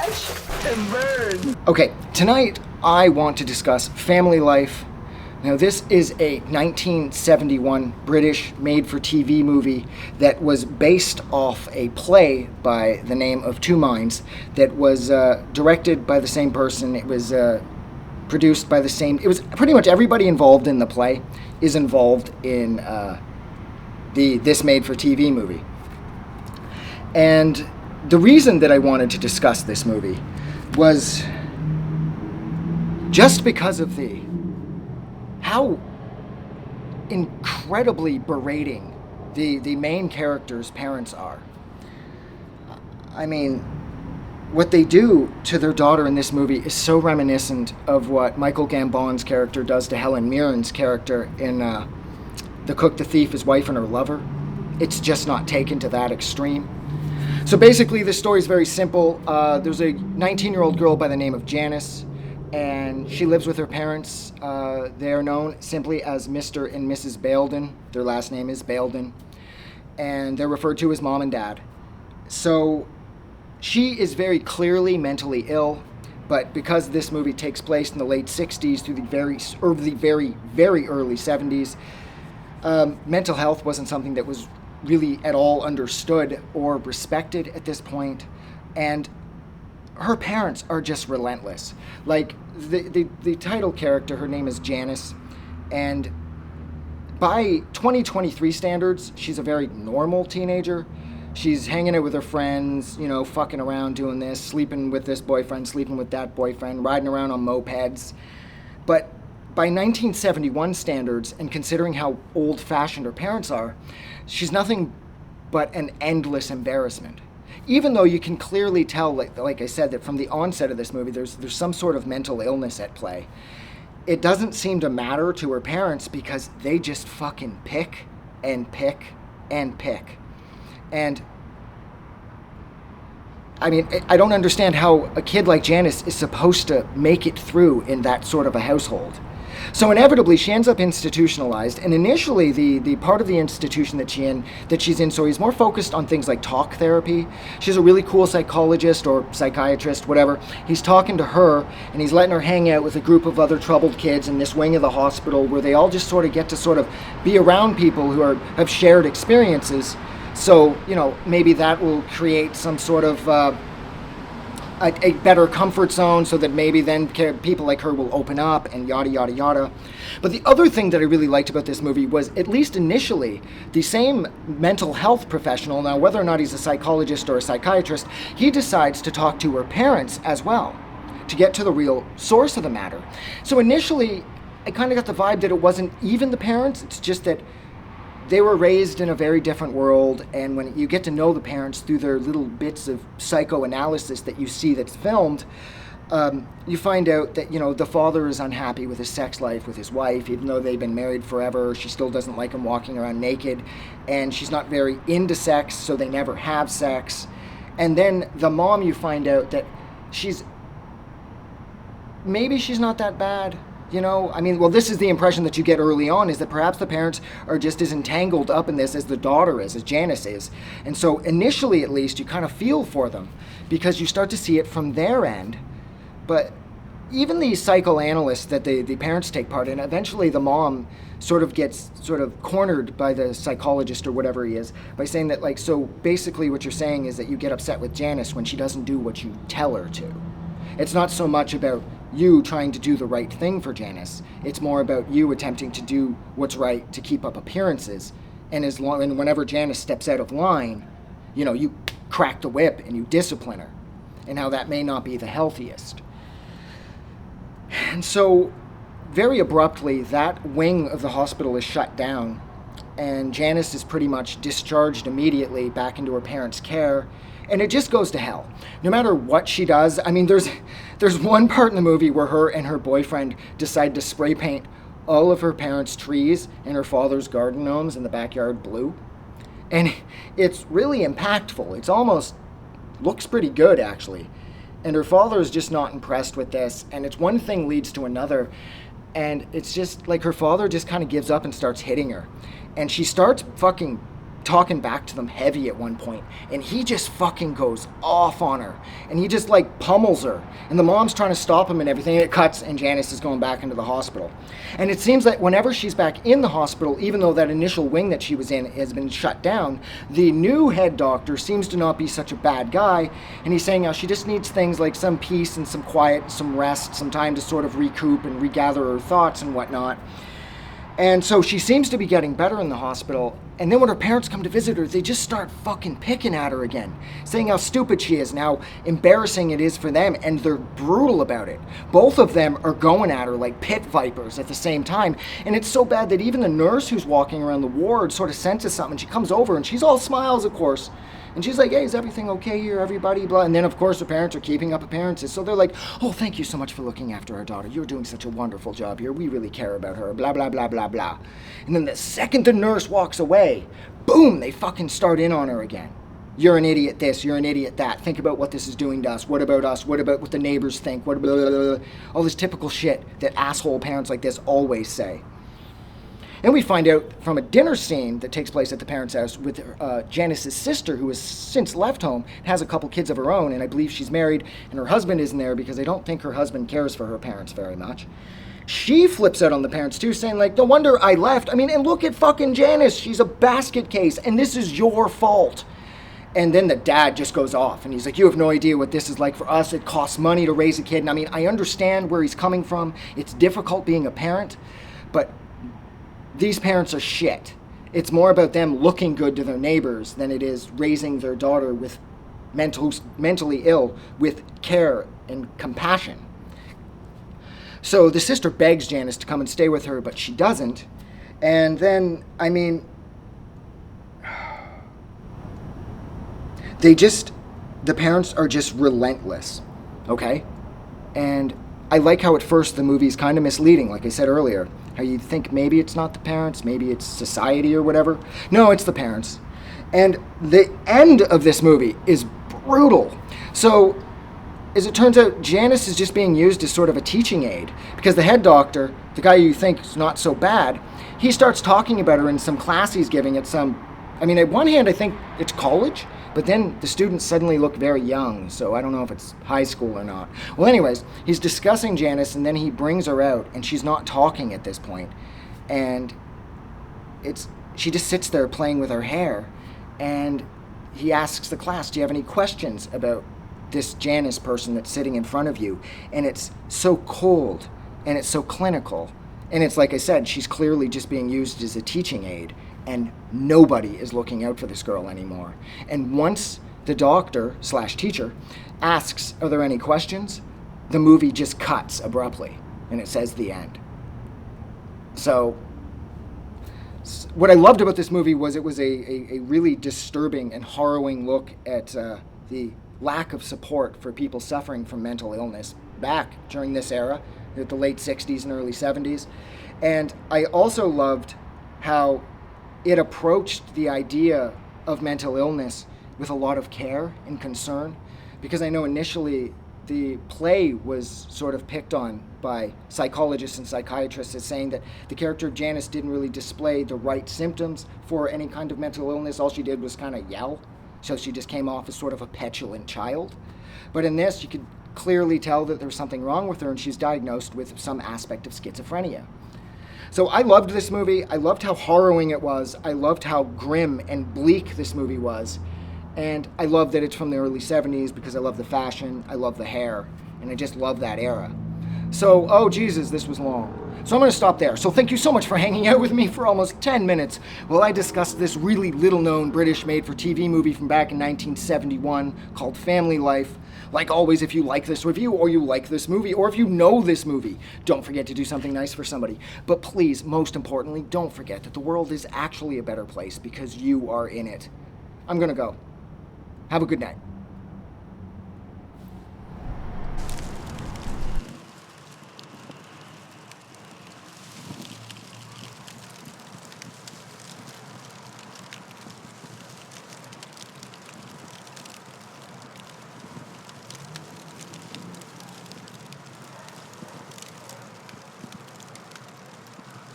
crash and burn. Okay, tonight I want to discuss Family Life. Now, this is a 1971 British made-for-TV movie that was based off a play by the name of Two Minds that was directed by the same person. It was produced by the same... It was pretty much everybody involved in the play is involved in this made-for-TV movie. And the reason that I wanted to discuss this movie was just because of how incredibly berating the main character's parents are. I mean, what they do to their daughter in this movie is so reminiscent of what Michael Gambon's character does to Helen Mirren's character in The Cook, the Thief, His Wife, and Her Lover. It's just not taken to that extreme. So basically, this story is very simple. There's a 19-year-old girl by the name of Janice, and she lives with her parents. They are known simply as Mr. and Mrs. Baildon. Their last name is Baildon, and they're referred to as Mom and Dad. So she is very clearly mentally ill, but because this movie takes place in the late 60s through the very early 70s, mental health wasn't something that was really at all understood or respected at this point, and her parents are just relentless. Like, the title character, her name is Janice, and by 2023 standards, she's a very normal teenager. She's hanging out with her friends, you know, fucking around, doing this, sleeping with this boyfriend, sleeping with that boyfriend, riding around on mopeds. But by 1971 standards, and considering how old-fashioned her parents are, she's nothing but an endless embarrassment. Even though you can clearly tell, like I said, that from the onset of this movie, there's some sort of mental illness at play. It doesn't seem to matter to her parents because they just fucking pick and pick and pick. And I mean, I don't understand how a kid like Janice is supposed to make it through in that sort of a household. So inevitably, she ends up institutionalized, and initially the part of the institution that she's in, so he's more focused on things like talk therapy. She's a really cool psychologist or psychiatrist, whatever. He's talking to her, and he's letting her hang out with a group of other troubled kids in this wing of the hospital where they all just sort of get to sort of be around people who have shared experiences. So, you know, maybe that will create some sort of a better comfort zone so that maybe then people like her will open up and yada, yada, yada. But the other thing that I really liked about this movie was, at least initially, the same mental health professional, now whether or not he's a psychologist or a psychiatrist, he decides to talk to her parents as well to get to the real source of the matter. So initially, I kind of got the vibe that it wasn't even the parents, it's just that they were raised in a very different world, and when you get to know the parents through their little bits of psychoanalysis that you see that's filmed, you find out that, you know, the father is unhappy with his sex life with his wife, even though they've been married forever. She still doesn't like him walking around naked, and she's not very into sex, so they never have sex. And then the mom, you find out that maybe she's not that bad. You know, I mean, well, this is the impression that you get early on, is that perhaps the parents are just as entangled up in this as the daughter is, as Janice is. And so initially, at least, you kind of feel for them because you start to see it from their end. But even the psychoanalysts that the parents take part in, eventually the mom sort of gets cornered by the psychologist or whatever he is by saying that, like, so basically what you're saying is that you get upset with Janice when she doesn't do what you tell her to. It's not so much about you trying to do the right thing for Janice. It's more about you attempting to do what's right to keep up appearances. And whenever Janice steps out of line, you know, you crack the whip and you discipline her. And how that may not be the healthiest. And so, very abruptly, that wing of the hospital is shut down. And Janice is pretty much discharged immediately back into her parents' care. And it just goes to hell. No matter what she does, I mean, there's one part in the movie where her and her boyfriend decide to spray paint all of her parents' trees and her father's garden gnomes in the backyard blue. And it's really impactful. It's almost looks pretty good, actually. And her father is just not impressed with this. And it's one thing leads to another. And it's just like her father just kind of gives up and starts hitting her. And she starts fucking talking back to them heavy at one point, and he just fucking goes off on her, and he just like pummels her, and the mom's trying to stop him and everything, and it cuts, and Janice is going back into the hospital. And it seems that whenever she's back in the hospital, even though that initial wing that she was in has been shut down, the new head doctor seems to not be such a bad guy, and he's saying how she just needs things like some peace and some quiet, some rest, some time to sort of recoup and regather her thoughts and whatnot. And so she seems to be getting better in the hospital. And then when her parents come to visit her, they just start fucking picking at her again, saying how stupid she is and how embarrassing it is for them. And they're brutal about it. Both of them are going at her like pit vipers at the same time. And it's so bad that even the nurse who's walking around the ward sort of senses something. She comes over and she's all smiles, of course. And she's like, hey, is everything okay here, everybody? Blah. And then, of course, her parents are keeping up appearances. So they're like, oh, thank you so much for looking after our daughter. You're doing such a wonderful job here. We really care about her. Blah, blah, blah, blah, blah. And then the second the nurse walks away, boom, they fucking start in on her again. You're an idiot this, you're an idiot that. Think about what this is doing to us. What about us? What about what the neighbors think? What blah, blah, blah, blah. All this typical shit that asshole parents like this always say. And we find out from a dinner scene that takes place at the parents' house with Janice's sister, who has since left home, has a couple kids of her own, and I believe she's married, and her husband isn't there because I don't think her husband cares for her parents very much. She flips out on the parents too, saying like, no wonder I left. I mean, and look at fucking Janice. She's a basket case, and this is your fault. And then the dad just goes off, and he's like, you have no idea what this is like for us. It costs money to raise a kid. And I mean, I understand where he's coming from. It's difficult being a parent, but these parents are shit. It's more about them looking good to their neighbors than it is raising their daughter with mentally ill with care and compassion. So the sister begs Janice to come and stay with her, but she doesn't. And then, I mean, the parents are just relentless, okay? And I like how at first the movie's kind of misleading, like I said earlier. How you think maybe it's not the parents, maybe it's society or whatever. No, it's the parents. And the end of this movie is brutal. So, as it turns out, Janice is just being used as sort of a teaching aid. Because the head doctor, the guy you think is not so bad, he starts talking about her in some class he's giving at some... I mean, at one hand, I think it's college, but then the students suddenly look very young, so I don't know if it's high school or not. Well, anyways, he's discussing Janice, and then he brings her out, and she's not talking at this point. And she just sits there playing with her hair, and he asks the class, do you have any questions about this Janice person that's sitting in front of you? And it's so cold, and it's so clinical. And it's like I said, she's clearly just being used as a teaching aid. And nobody is looking out for this girl anymore. And once the doctor/teacher asks, are there any questions? The movie just cuts abruptly, and it says the end. So, what I loved about this movie was it was a really disturbing and harrowing look at the lack of support for people suffering from mental illness back during this era, the late 60s and early 70s. And I also loved how it approached the idea of mental illness with a lot of care and concern, because I know initially the play was sort of picked on by psychologists and psychiatrists as saying that the character of Janice didn't really display the right symptoms for any kind of mental illness. All she did was kind of yell, so she just came off as sort of a petulant child. But in this, you could clearly tell that there's something wrong with her, and she's diagnosed with some aspect of schizophrenia. So I loved this movie. I loved how harrowing it was. I loved how grim and bleak this movie was. And I love that it's from the early 70s because I love the fashion, I love the hair, and I just love that era. So, oh Jesus, this was long. So I'm going to stop there. So thank you so much for hanging out with me for almost 10 minutes while I discussed this really little-known British made-for-TV movie from back in 1971 called Family Life. Like always, if you like this review, or you like this movie, or if you know this movie, don't forget to do something nice for somebody. But please, most importantly, don't forget that the world is actually a better place because you are in it. I'm going to go. Have a good night.